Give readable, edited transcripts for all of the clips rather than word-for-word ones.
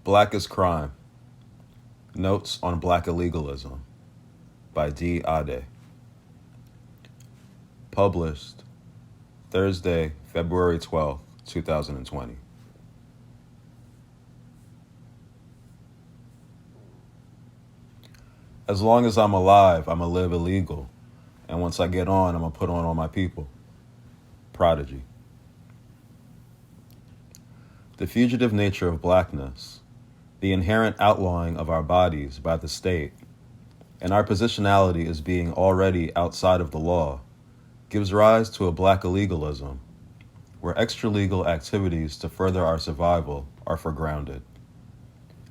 Black is Crime. Notes on Blaqillegalism by D. Ade. Published Thursday, February 12th, 2020. As long as I'm alive, I'ma live illegal. And once I get on, I'ma put on all my people. Prodigy. The fugitive nature of blackness, the inherent outlawing of our bodies by the state, and our positionality as being already outside of the law, gives rise to a Blaqillegalism, where extralegal activities to further our survival are foregrounded.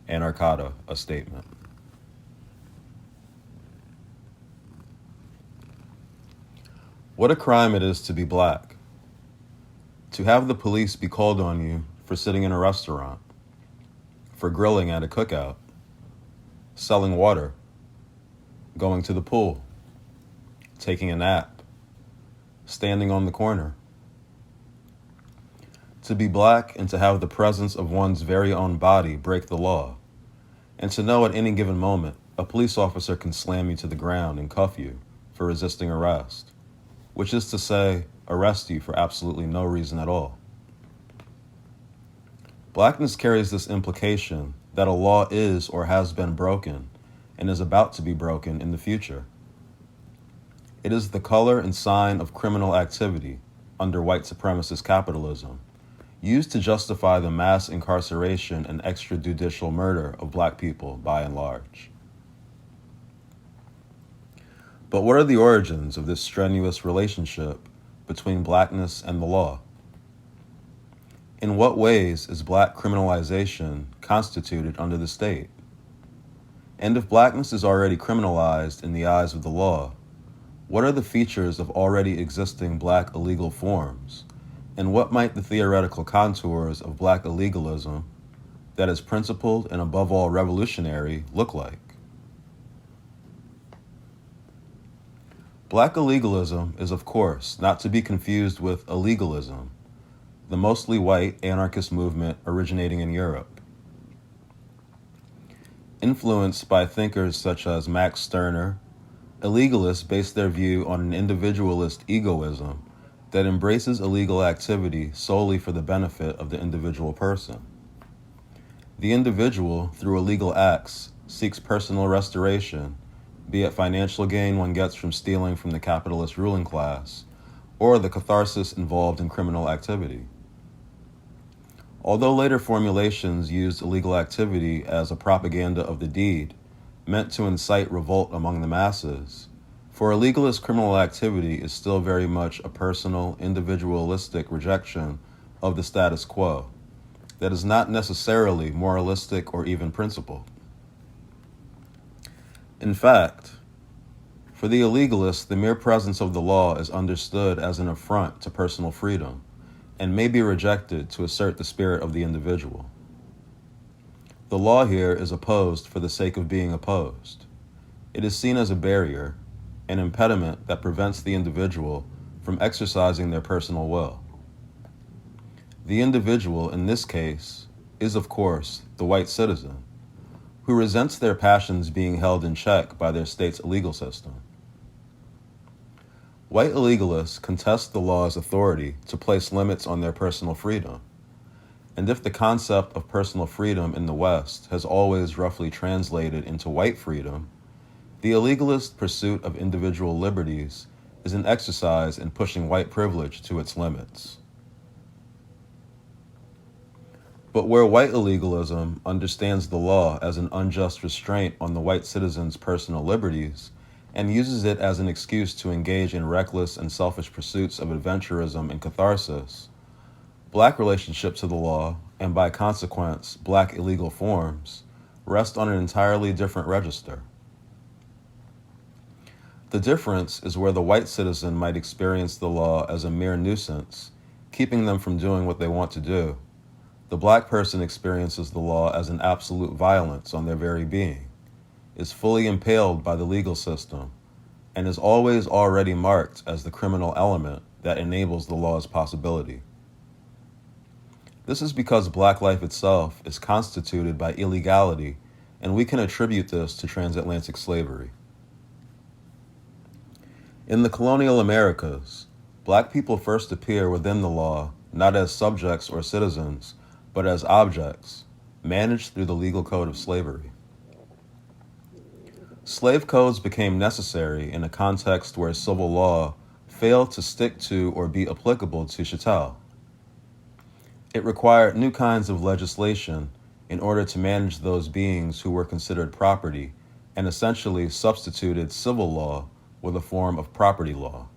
Anarchata, a statement. What a crime it is to be black. To have the police be called on you for sitting in a restaurant, for grilling at a cookout, selling water, going to the pool, taking a nap, standing on the corner. To be black and to have the presence of one's very own body break the law, and to know at any given moment a police officer can slam you to the ground and cuff you for resisting arrest, which is to say, arrest you for absolutely no reason at all. Blackness carries this implication that a law is or has been broken and is about to be broken in the future. It is the color and sign of criminal activity under white supremacist capitalism, used to justify the mass incarceration and extrajudicial murder of black people by and large. But what are the origins of this strenuous relationship between blackness and the law? In what ways is black criminalization constituted under the state? And if blackness is already criminalized in the eyes of the law, what are the features of already existing black illegal forms? And what might the theoretical contours of Blaqillegalism, that is principled and above all revolutionary, look like? Blaqillegalism is, of course, not to be confused with illegalism, the mostly white anarchist movement originating in Europe. Influenced by thinkers such as Max Stirner, illegalists base their view on an individualist egoism that embraces illegal activity solely for the benefit of the individual person. The individual, through illegal acts, seeks personal restoration, be it financial gain one gets from stealing from the capitalist ruling class, or the catharsis involved in criminal activity. Although later formulations used illegal activity as a propaganda of the deed, meant to incite revolt among the masses, for illegalist criminal activity is still very much a personal, individualistic rejection of the status quo that is not necessarily moralistic or even principled. In fact, for the illegalist, the mere presence of the law is understood as an affront to personal freedom and may be rejected to assert the spirit of the individual. The law here is opposed for the sake of being opposed. It is seen as a barrier, an impediment that prevents the individual from exercising their personal will. The individual, in this case, is of course the white citizen, who resents their passions being held in check by their state's legal system. White illegalists contest the law's authority to place limits on their personal freedom, and if the concept of personal freedom in the West has always roughly translated into white freedom, the illegalist pursuit of individual liberties is an exercise in pushing white privilege to its limits. But where white illegalism understands the law as an unjust restraint on the white citizen's personal liberties and uses it as an excuse to engage in reckless and selfish pursuits of adventurism and catharsis, black relationship to the law, and by consequence, black illegal forms, rest on an entirely different register. The difference is where the white citizen might experience the law as a mere nuisance, keeping them from doing what they want to do. The black person experiences the law as an absolute violence on their very being, is fully impaled by the legal system, and is always already marked as the criminal element that enables the law's possibility. This is because black life itself is constituted by illegality, and we can attribute this to transatlantic slavery. In the colonial Americas, black people first appear within the law not as subjects or citizens, but as objects, managed through the legal code of slavery. Slave codes became necessary in a context where civil law failed to stick to or be applicable to chattel. It required new kinds of legislation in order to manage those beings who were considered property, and essentially substituted civil law with a form of property law.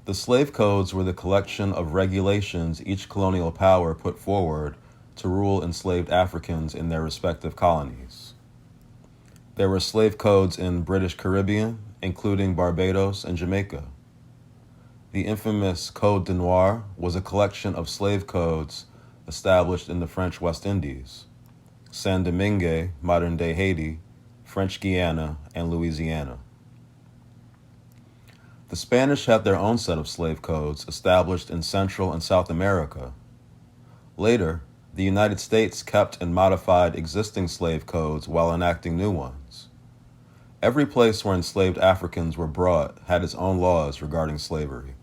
The slave codes were the collection of regulations each colonial power put forward to rule enslaved Africans in their respective colonies. There were slave codes in British Caribbean, including Barbados and Jamaica. The infamous Code de Noir was a collection of slave codes established in the French West Indies, Saint-Domingue, modern-day Haiti, French Guiana, and Louisiana. The Spanish had their own set of slave codes established in Central and South America. Later, the United States kept and modified existing slave codes while enacting new ones. Every place where enslaved Africans were brought had its own laws regarding slavery.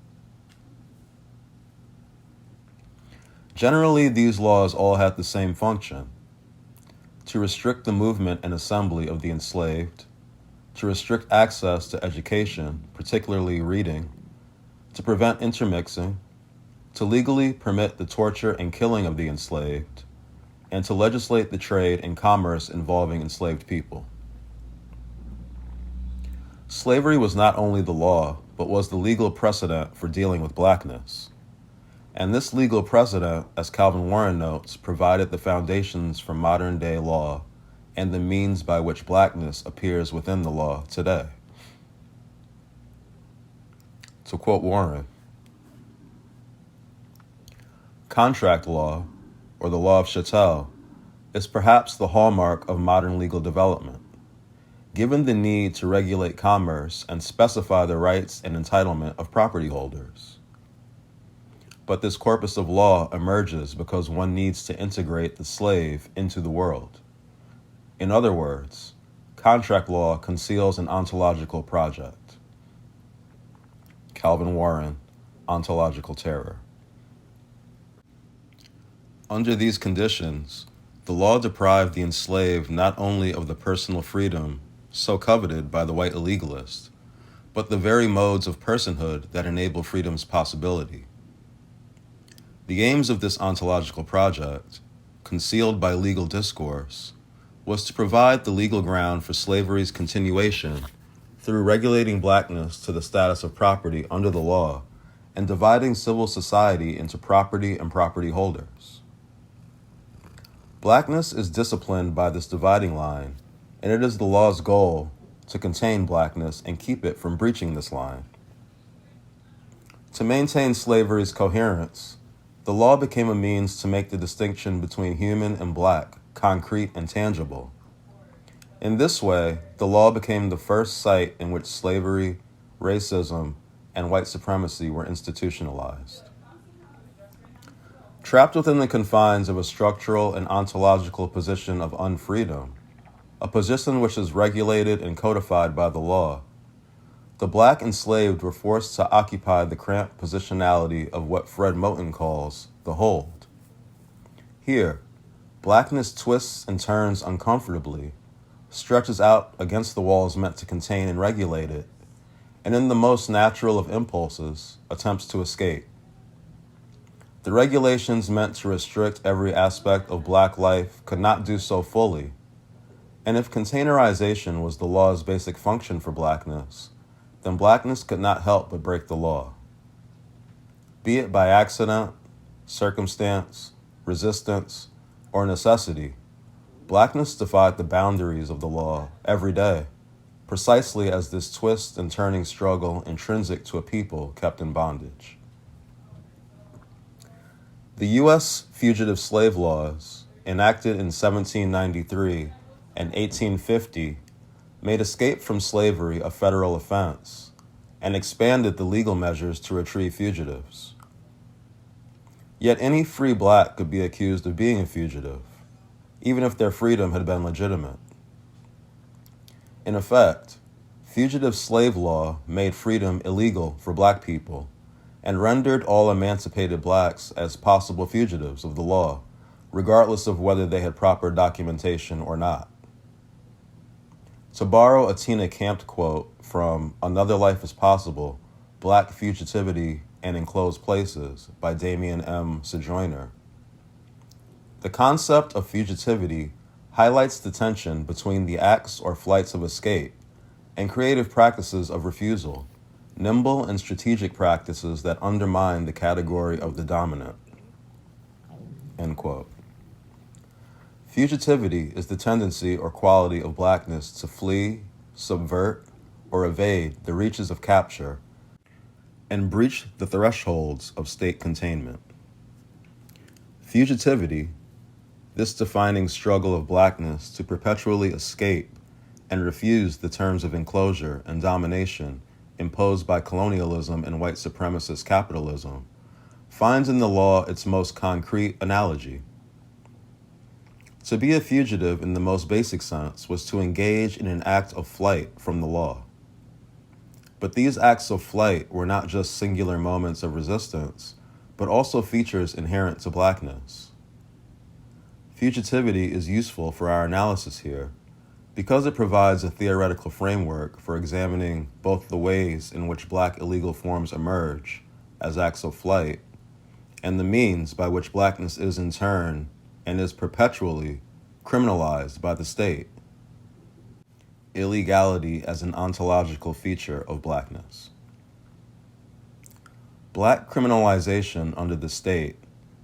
Generally, these laws all had the same function: to restrict the movement and assembly of the enslaved, to restrict access to education, particularly reading, to prevent intermixing, to legally permit the torture and killing of the enslaved, and to legislate the trade and commerce involving enslaved people. Slavery was not only the law, but was the legal precedent for dealing with blackness. And this legal precedent, as Calvin Warren notes, provided the foundations for modern-day law and the means by which blackness appears within the law today. To quote Warren, "Contract law, or the law of chattel, is perhaps the hallmark of modern legal development. Given the need to regulate commerce and specify the rights and entitlement of property holders. But this corpus of law emerges because one needs to integrate the slave into the world. In other words, contract law conceals an ontological project." Calvin Warren, Ontological Terror. Under these conditions, the law deprived the enslaved not only of the personal freedom so coveted by the white illegalist, but the very modes of personhood that enable freedom's possibility. The aims of this ontological project, concealed by legal discourse, was to provide the legal ground for slavery's continuation through regulating blackness to the status of property under the law and dividing civil society into property and property holders. Blackness is disciplined by this dividing line, and it is the law's goal to contain blackness and keep it from breaching this line. To maintain slavery's coherence, the law became a means to make the distinction between human and black concrete and tangible. In this way, the law became the first site in which slavery, racism, and white supremacy were institutionalized. Trapped within the confines of a structural and ontological position of unfreedom, a position which is regulated and codified by the law, the black enslaved were forced to occupy the cramped positionality of what Fred Moten calls the hold. Here, blackness twists and turns uncomfortably, stretches out against the walls meant to contain and regulate it, and in the most natural of impulses, attempts to escape. The regulations meant to restrict every aspect of black life could not do so fully, and if containerization was the law's basic function for blackness, then blackness could not help but break the law. Be it by accident, circumstance, resistance, or necessity, blackness defied the boundaries of the law every day, precisely as this twist and turning struggle intrinsic to a people kept in bondage. The U.S. fugitive slave laws, enacted in 1793 and 1850, made escape from slavery a federal offense and expanded the legal measures to retrieve fugitives. Yet any free black could be accused of being a fugitive, even if their freedom had been legitimate. In effect, fugitive slave law made freedom illegal for black people and rendered all emancipated blacks as possible fugitives of the law, regardless of whether they had proper documentation or not. To borrow a Tina Campt quote from Another Life is Possible, Black Fugitivity and Enclosed Places by Damian M. Sojourner, the concept of fugitivity highlights the tension between the acts or flights of escape and creative practices of refusal, nimble and strategic practices that undermine the category of the dominant. End quote. Fugitivity is the tendency or quality of blackness to flee, subvert, or evade the reaches of capture and breach the thresholds of state containment. Fugitivity, this defining struggle of blackness to perpetually escape and refuse the terms of enclosure and domination imposed by colonialism and white supremacist capitalism, finds in the law its most concrete analogy. To be a fugitive in the most basic sense was to engage in an act of flight from the law. But these acts of flight were not just singular moments of resistance, but also features inherent to blackness. Fugitivity is useful for our analysis here because it provides a theoretical framework for examining both the ways in which black illegal forms emerge as acts of flight and the means by which blackness is in turn and is perpetually criminalized by the state. Illegality as an ontological feature of blackness. Black criminalization under the state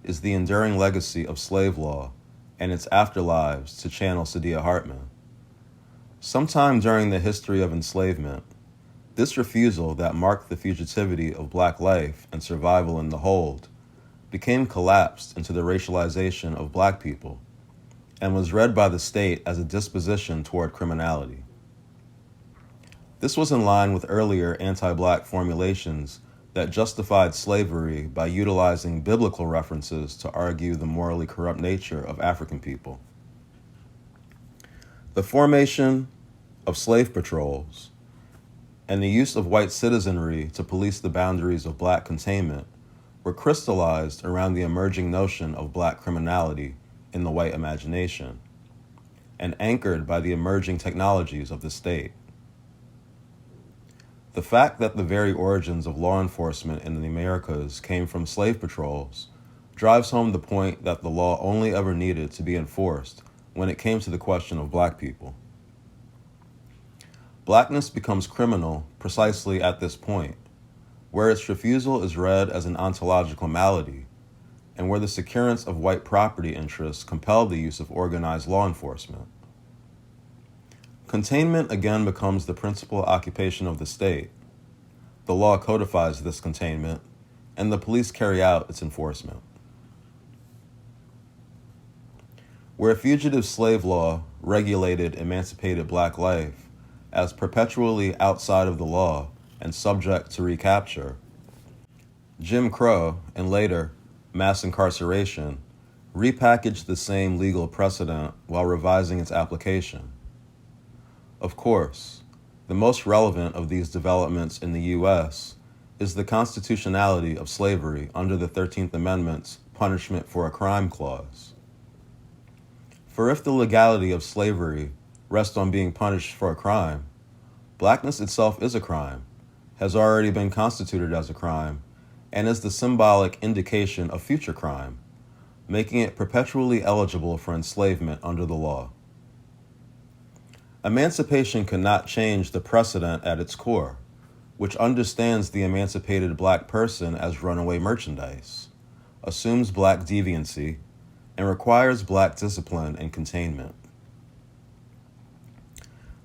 is the enduring legacy of slave law and its afterlives, to channel Saidiya Hartman. Sometime during the history of enslavement, this refusal that marked the fugitivity of black life and survival in the hold became collapsed into the racialization of black people and was read by the state as a disposition toward criminality. This was in line with earlier anti-black formulations that justified slavery by utilizing biblical references to argue the morally corrupt nature of African people. The formation of slave patrols and the use of white citizenry to police the boundaries of black containment were crystallized around the emerging notion of black criminality in the white imagination and anchored by the emerging technologies of the state. The fact that the very origins of law enforcement in the Americas came from slave patrols drives home the point that the law only ever needed to be enforced when it came to the question of black people. Blackness becomes criminal precisely at this point, where its refusal is read as an ontological malady, and where the securance of white property interests compel the use of organized law enforcement. Containment again becomes the principal occupation of the state. The law codifies this containment, and the police carry out its enforcement. Where fugitive slave law regulated emancipated black life as perpetually outside of the law and subject to recapture, Jim Crow, and later mass incarceration, repackaged the same legal precedent while revising its application. Of course, the most relevant of these developments in the U.S. is the constitutionality of slavery under the 13th Amendment's punishment for a crime clause. For if the legality of slavery rests on being punished for a crime, blackness itself is a crime, has already been constituted as a crime, and is the symbolic indication of future crime, making it perpetually eligible for enslavement under the law. Emancipation cannot change the precedent at its core, which understands the emancipated black person as runaway merchandise, assumes black deviancy, and requires black discipline and containment.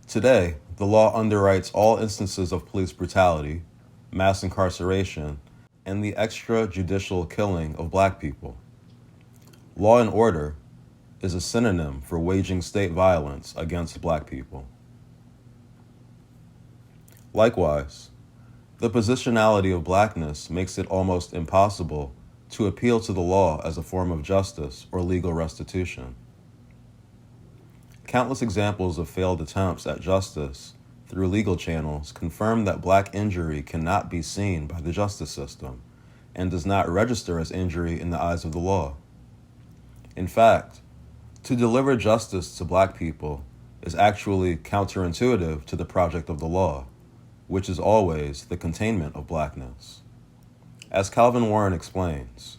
Today, the law underwrites all instances of police brutality, mass incarceration, and the extrajudicial killing of black people. Law and order is a synonym for waging state violence against black people. Likewise, the positionality of blackness makes it almost impossible to appeal to the law as a form of justice or legal restitution. Countless examples of failed attempts at justice through legal channels confirm that Black injury cannot be seen by the justice system and does not register as injury in the eyes of the law. In fact, to deliver justice to Black people is actually counterintuitive to the project of the law, which is always the containment of Blackness. As Calvin Warren explains,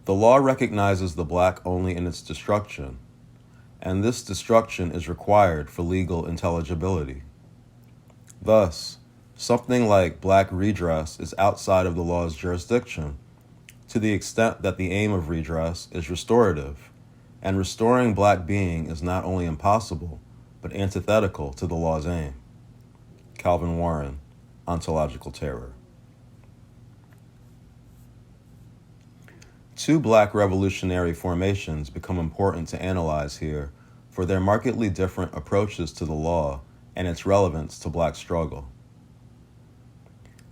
the law recognizes the Black only in its destruction, and this destruction is required for legal intelligibility. Thus, something like Black redress is outside of the law's jurisdiction, to the extent that the aim of redress is restorative, and restoring Black being is not only impossible, but antithetical to the law's aim. Calvin Warren, Ontological Terror. Two Black revolutionary formations become important to analyze here for their markedly different approaches to the law and its relevance to Black struggle.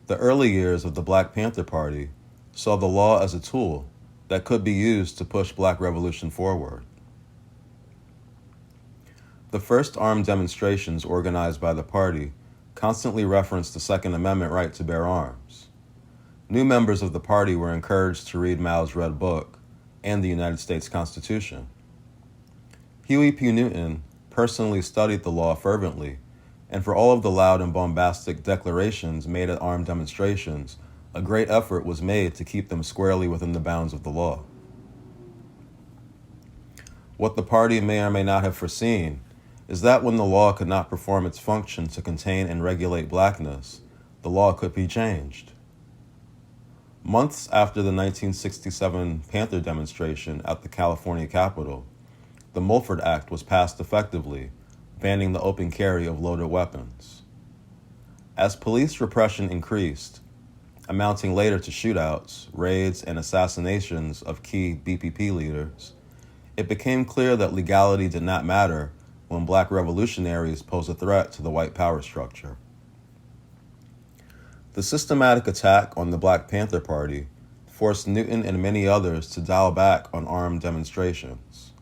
The early years of the Black Panther Party saw the law as a tool that could be used to push Black revolution forward. The first armed demonstrations organized by the party constantly referenced the Second Amendment right to bear arms. New members of the party were encouraged to read Mao's Red Book and the United States Constitution. Huey P. Newton personally studied the law fervently, and for all of the loud and bombastic declarations made at armed demonstrations, a great effort was made to keep them squarely within the bounds of the law. What the party may or may not have foreseen is that when the law could not perform its function to contain and regulate Blackness, the law could be changed. Months after the 1967 Panther demonstration at the California Capitol, the Mulford Act was passed effectively, banning the open carry of loaded weapons. As police repression increased, amounting later to shootouts, raids, and assassinations of key BPP leaders, it became clear that legality did not matter when Black revolutionaries posed a threat to the white power structure. The systematic attack on the Black Panther Party forced Newton and many others to dial back on armed demonstrations.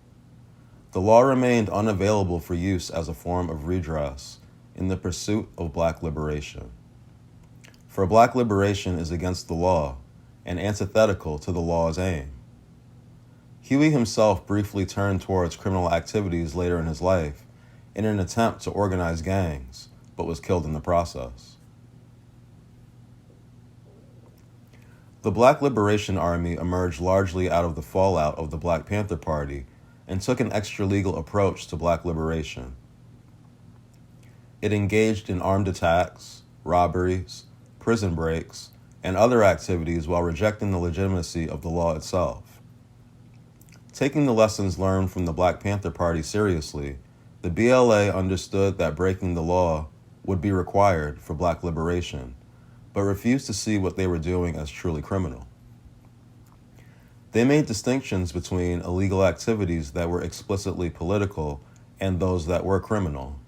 The law remained unavailable for use as a form of redress in the pursuit of Black liberation. For Black liberation is against the law and antithetical to the law's aim. Huey himself briefly turned towards criminal activities later in his life in an attempt to organize gangs, but was killed in the process. The Black Liberation Army emerged largely out of the fallout of the Black Panther Party and took an extra-legal approach to Black liberation. It engaged in armed attacks, robberies, prison breaks, and other activities while rejecting the legitimacy of the law itself. Taking the lessons learned from the Black Panther Party seriously, the BLA understood that breaking the law would be required for Black liberation, but refused to see what they were doing as truly criminal. They made distinctions between illegal activities that were explicitly political and those that were criminal.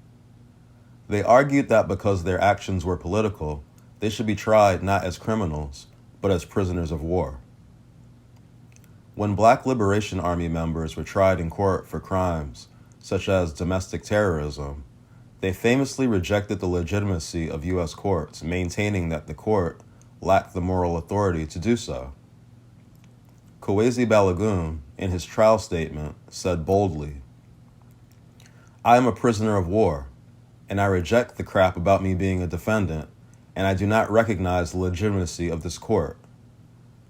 They argued that because their actions were political, they should be tried not as criminals, but as prisoners of war. When Black Liberation Army members were tried in court for crimes such as domestic terrorism, they famously rejected the legitimacy of U.S. courts, maintaining that the court lacked the moral authority to do so. Kwesi Balagoon, in his trial statement, said boldly, "I am a prisoner of war, and I reject the crap about me being a defendant, and I do not recognize the legitimacy of this court.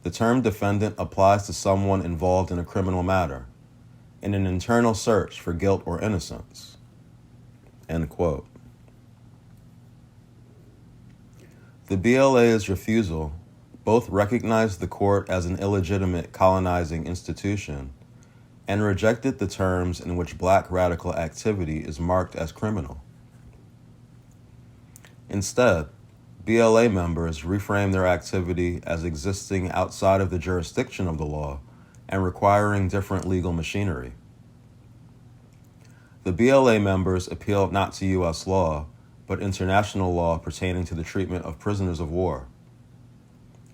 The term defendant applies to someone involved in a criminal matter, in an internal search for guilt or innocence." End quote. The BLA's refusal both recognized the court as an illegitimate colonizing institution and rejected the terms in which Black radical activity is marked as criminal. Instead, BLA members reframed their activity as existing outside of the jurisdiction of the law and requiring different legal machinery. The BLA members appealed not to U.S. law, but international law pertaining to the treatment of prisoners of war.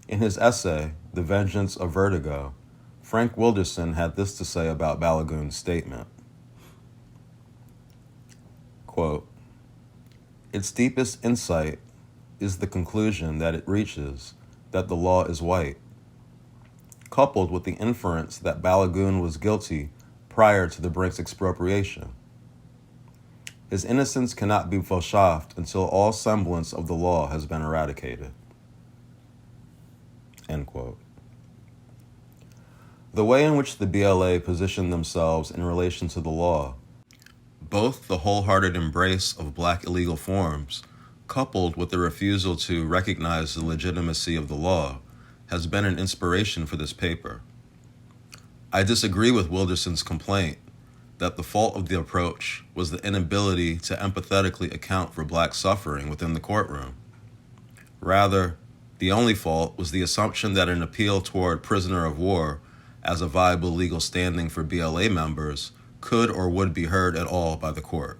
In his essay, The Vengeance of Vertigo, Frank Wilderson had this to say about Balagoon's statement. Quote, "Its deepest insight is the conclusion that it reaches that the law is white, coupled with the inference that Balagoon was guilty prior to the Brinks expropriation. His innocence cannot be fauchafed until all semblance of the law has been eradicated." End quote. The way in which the BLA positioned themselves in relation to the law, both the wholehearted embrace of black illegal forms, coupled with the refusal to recognize the legitimacy of the law, has been an inspiration for this paper. I disagree with Wilderson's complaint that the fault of the approach was the inability to empathetically account for black suffering within the courtroom. Rather, the only fault was the assumption that an appeal toward prisoner of war as a viable legal standing for BLA members could or would be heard at all by the court.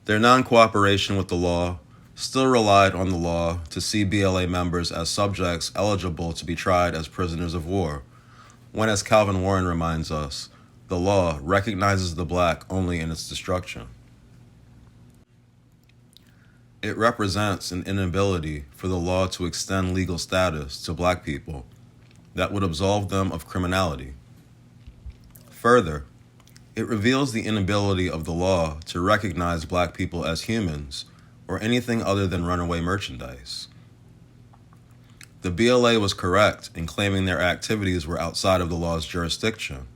Their non-cooperation with the law still relied on the law to see BLA members as subjects eligible to be tried as prisoners of war, when, as Calvin Warren reminds us, the law recognizes the black only in its destruction. It represents an inability for the law to extend legal status to black people that would absolve them of criminality. Further, it reveals the inability of the law to recognize black people as humans or anything other than runaway merchandise. The BLA was correct in claiming their activities were outside of the law's jurisdiction,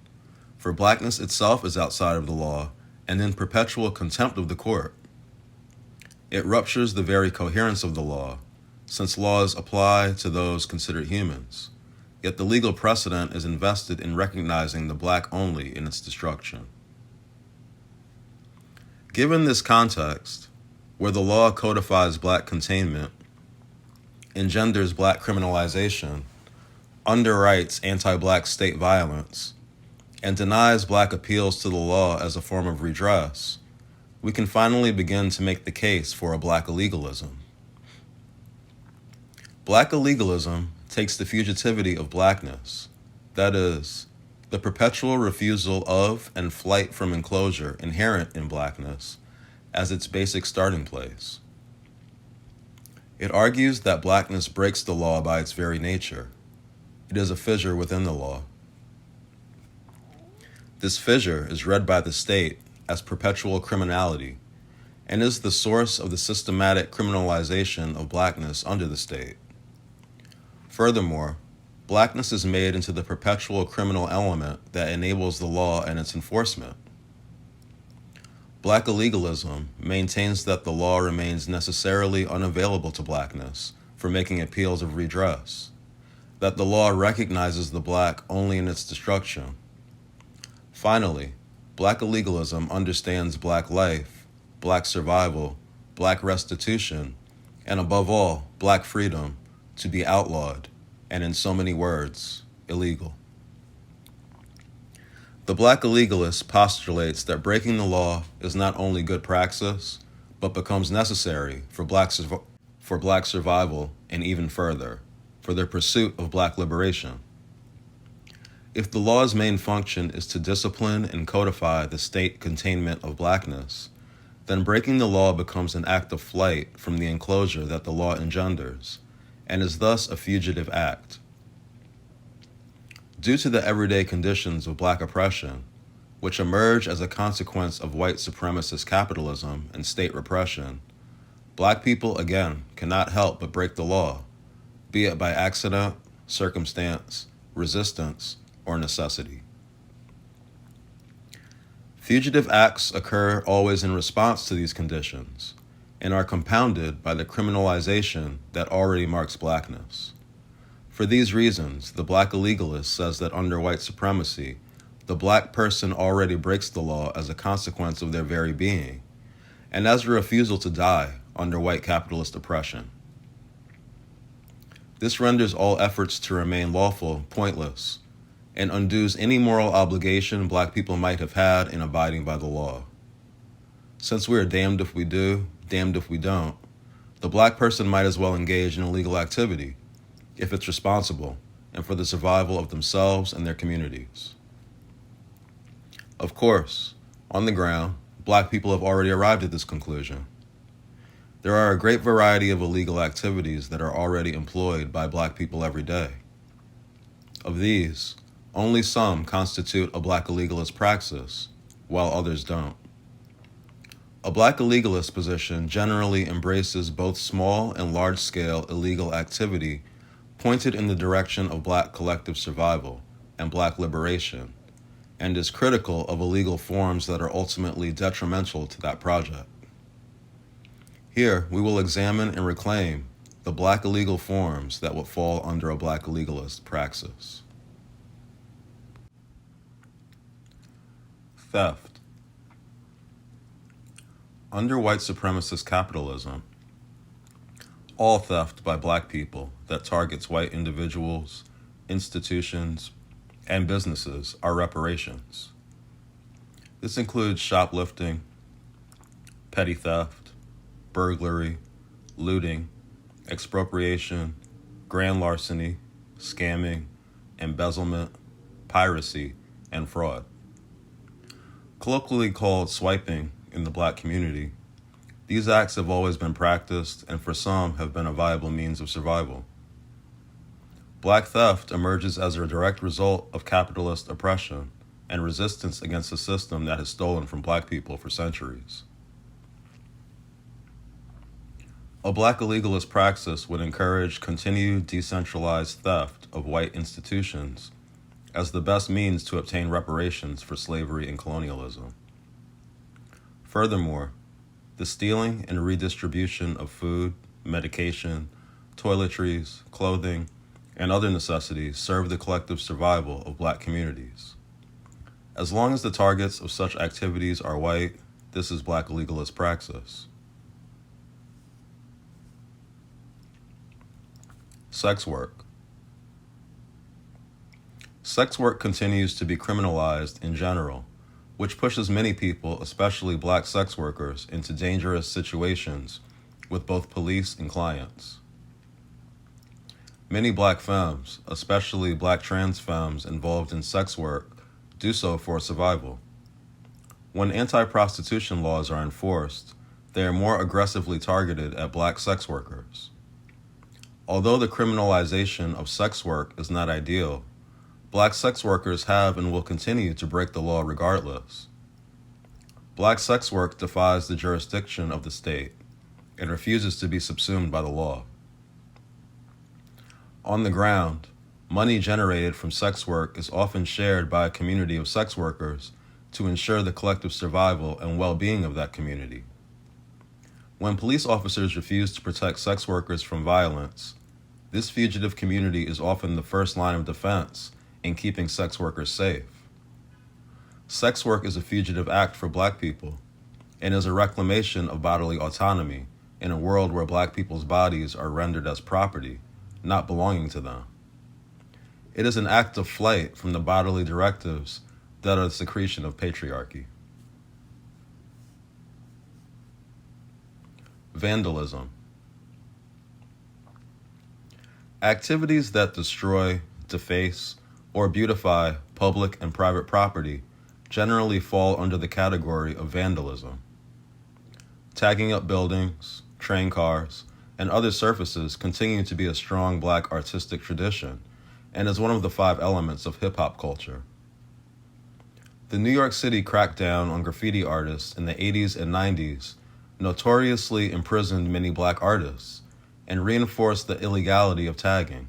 for blackness itself is outside of the law and in perpetual contempt of the court. It ruptures the very coherence of the law, since laws apply to those considered humans, yet the legal precedent is invested in recognizing the black only in its destruction. Given this context, where the law codifies black containment, engenders black criminalization, underwrites anti-black state violence, and denies black appeals to the law as a form of redress, we can finally begin to make the case for a Blaqillegalism. Blaqillegalism takes the fugitivity of blackness, that is, the perpetual refusal of and flight from enclosure inherent in blackness, as its basic starting place. It argues that blackness breaks the law by its very nature. It is a fissure within the law. This fissure is read by the state as perpetual criminality and is the source of the systematic criminalization of blackness under the state. Furthermore, blackness is made into the perpetual criminal element that enables the law and its enforcement. Blaqillegalism maintains that the law remains necessarily unavailable to blackness for making appeals of redress, that the law recognizes the black only in its destruction. Finally, Blaqillegalism understands black life, black survival, black restitution, and above all, black freedom to be outlawed, and in so many words, illegal. The Blaqillegalist postulates that breaking the law is not only good praxis, but becomes necessary for black survival and even further, for their pursuit of black liberation. If the law's main function is to discipline and codify the state containment of blackness, then breaking the law becomes an act of flight from the enclosure that the law engenders, and is thus a fugitive act. Due to the everyday conditions of black oppression, which emerge as a consequence of white supremacist capitalism and state repression, black people, again, cannot help but break the law, be it by accident, circumstance, resistance, or necessity. Fugitive acts occur always in response to these conditions and are compounded by the criminalization that already marks blackness. For these reasons, the Blaqillegalist says that under white supremacy, the black person already breaks the law as a consequence of their very being, and as a refusal to die under white capitalist oppression. This renders all efforts to remain lawful pointless, and undoes any moral obligation black people might have had in abiding by the law. Since we are damned if we do, damned if we don't, the the black person might as well engage in illegal activity if it's responsible and for the survival of themselves and their communities. Of course, on the ground, black people have already arrived at this conclusion. There are a great variety of illegal activities that are already employed by black people every day. Of these, only some constitute a black illegalist praxis, while others don't. A black illegalist position generally embraces both small and large-scale illegal activity pointed in the direction of black collective survival and black liberation, and is critical of illegal forms that are ultimately detrimental to that project. Here, we will examine and reclaim the black illegal forms that would fall under a black illegalist praxis. Theft. Under white supremacist capitalism, all theft by black people that targets white individuals, institutions, and businesses are reparations. This includes shoplifting, petty theft, burglary, looting, expropriation, grand larceny, scamming, embezzlement, piracy, and fraud. Colloquially called swiping in the black community, these acts have always been practiced and for some have been a viable means of survival. Black theft emerges as a direct result of capitalist oppression and resistance against a system that has stolen from black people for centuries. A black illegalist praxis would encourage continued decentralized theft of white institutions as the best means to obtain reparations for slavery and colonialism. Furthermore, the stealing and redistribution of food, medication, toiletries, clothing, and other necessities serve the collective survival of black communities. As long as the targets of such activities are white, this is black illegalist praxis. Sex work. Sex work continues to be criminalized in general, which pushes many people, especially black sex workers, into dangerous situations with both police and clients. Many black femmes, especially black trans femmes involved in sex work, do so for survival. When anti-prostitution laws are enforced, they are more aggressively targeted at black sex workers. Although the criminalization of sex work is not ideal, black sex workers have and will continue to break the law regardless. Black sex work defies the jurisdiction of the state and refuses to be subsumed by the law. On the ground, money generated from sex work is often shared by a community of sex workers to ensure the collective survival and well-being of that community. When police officers refuse to protect sex workers from violence, this fugitive community is often the first line of defense in keeping sex workers safe. Sex work is a fugitive act for black people and is a reclamation of bodily autonomy in a world where black people's bodies are rendered as property, not belonging to them. It is an act of flight from the bodily directives that are the secretion of patriarchy. Vandalism. Activities that destroy, deface, or beautify public and private property generally fall under the category of vandalism. Tagging up buildings, train cars, and other surfaces continue to be a strong black artistic tradition and is one of the 5 elements of hip-hop culture. The New York City crackdown on graffiti artists in the 80s and 90s notoriously imprisoned many black artists and reinforced the illegality of tagging.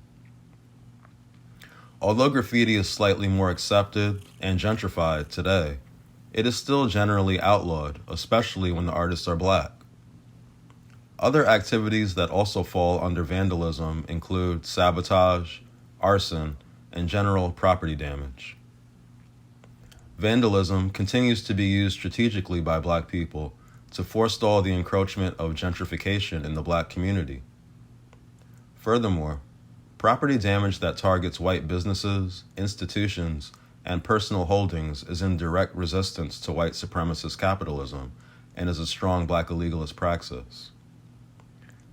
Although graffiti is slightly more accepted and gentrified today, it is still generally outlawed, especially when the artists are black. Other activities that also fall under vandalism include sabotage, arson, and general property damage. Vandalism continues to be used strategically by black people to forestall the encroachment of gentrification in the black community. Furthermore, property damage that targets white businesses, institutions, and personal holdings is in direct resistance to white supremacist capitalism and is a strong black illegalist praxis.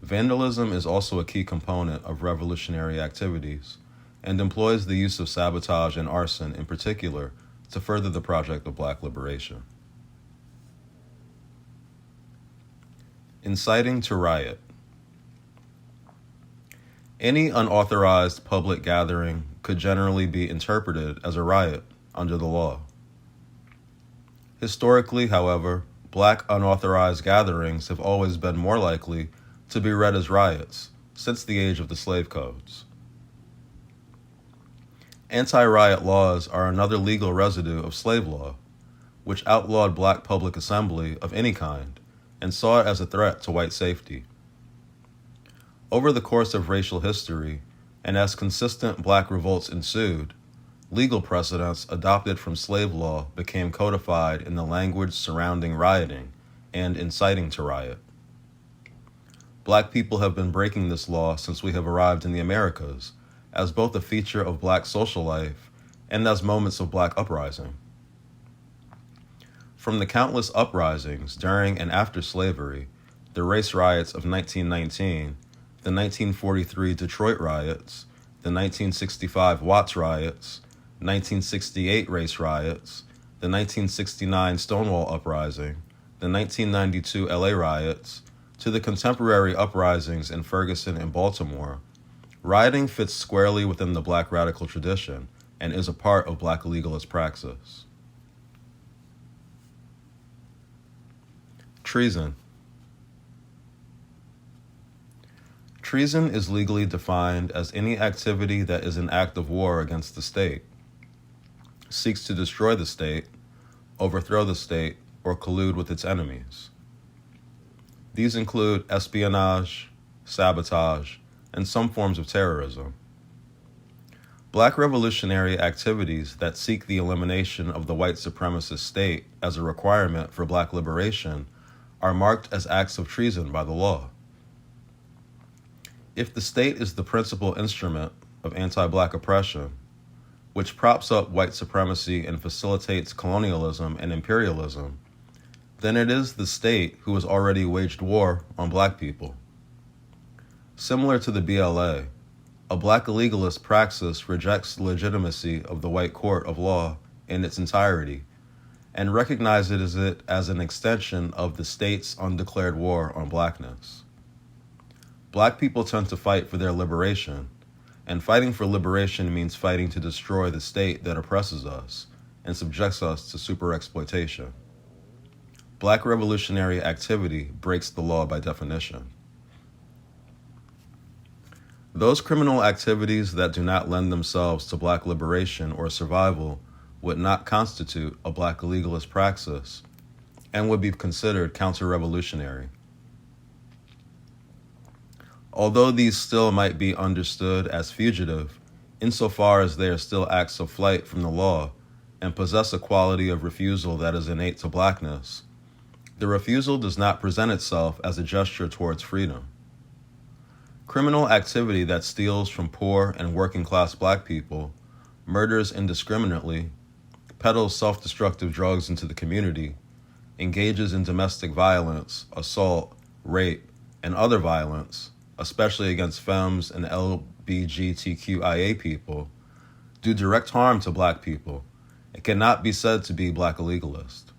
Vandalism is also a key component of revolutionary activities and employs the use of sabotage and arson in particular to further the project of Black liberation. Inciting to riot. Any unauthorized public gathering could generally be interpreted as a riot under the law. Historically, however, Black unauthorized gatherings have always been more likely to be read as riots since the age of the slave codes. Anti-riot laws are another legal residue of slave law, which outlawed Black public assembly of any kind and saw it as a threat to white safety. Over the course of racial history, and as consistent Black revolts ensued, legal precedents adopted from slave law became codified in the language surrounding rioting and inciting to riot. Black people have been breaking this law since we have arrived in the Americas, as both a feature of Black social life and as moments of Black uprising. From the countless uprisings during and after slavery, the race riots of 1919, the 1943 Detroit riots, the 1965 Watts riots, 1968 race riots, the 1969 Stonewall Uprising, the 1992 LA riots, to the contemporary uprisings in Ferguson and Baltimore, rioting fits squarely within the Black radical tradition and is a part of Black legalist praxis. Treason. Treason is legally defined as any activity that is an act of war against the state, seeks to destroy the state, overthrow the state, or collude with its enemies. These include espionage, sabotage, and some forms of terrorism. Black revolutionary activities that seek the elimination of the white supremacist state as a requirement for Black liberation are marked as acts of treason by the law. If the state is the principal instrument of anti-Black oppression, which props up white supremacy and facilitates colonialism and imperialism, then it is the state who has already waged war on Black people. Similar to the BLA, a Blaqillegalist praxis rejects the legitimacy of the white court of law in its entirety and recognizes it as an extension of the state's undeclared war on Blackness. Black people tend to fight for their liberation, and fighting for liberation means fighting to destroy the state that oppresses us and subjects us to super-exploitation. Black revolutionary activity breaks the law by definition. Those criminal activities that do not lend themselves to Black liberation or survival would not constitute a Blaqillegalist praxis and would be considered counter-revolutionary. Although these still might be understood as fugitive, insofar as they are still acts of flight from the law and possess a quality of refusal that is innate to Blackness, the refusal does not present itself as a gesture towards freedom. Criminal activity that steals from poor and working-class Black people, murders indiscriminately, peddles self-destructive drugs into the community, engages in domestic violence, assault, rape, and other violence, especially against femmes and LGBTQIA people, do direct harm to Black people and cannot be said to be Blaqillegalist.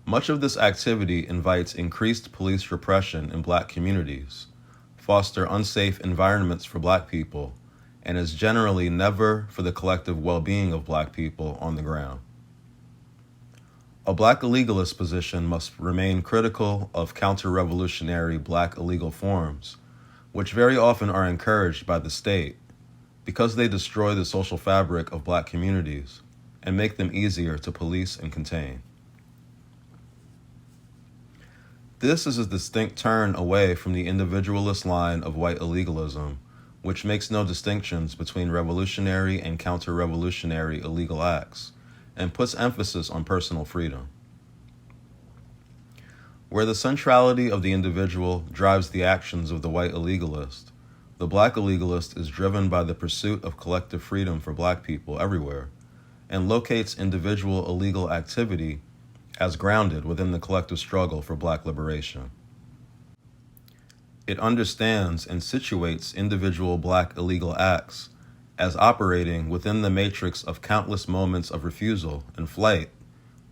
Much of this activity invites increased police repression in Black communities, foster unsafe environments for Black people, and is generally never for the collective well-being of Black people on the ground. A Blaqillegalist position must remain critical of counter-revolutionary Black illegal forms, which very often are encouraged by the state because they destroy the social fabric of Black communities and make them easier to police and contain. This is a distinct turn away from the individualist line of white illegalism, which makes no distinctions between revolutionary and counter-revolutionary illegal acts, and puts emphasis on personal freedom. Where the centrality of the individual drives the actions of the white illegalist, the Black illegalist is driven by the pursuit of collective freedom for Black people everywhere, and locates individual illegal activity as grounded within the collective struggle for Black liberation. It understands and situates individual Black illegal acts as operating within the matrix of countless moments of refusal and flight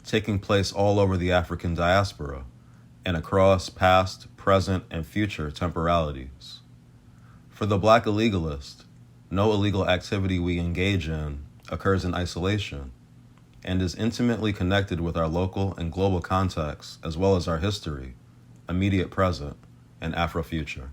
taking place all over the African diaspora and across past, present, and future temporalities. For the Black illegalist, no illegal activity we engage in occurs in isolation and is intimately connected with our local and global contexts as well as our history, immediate present, and Afrofuture.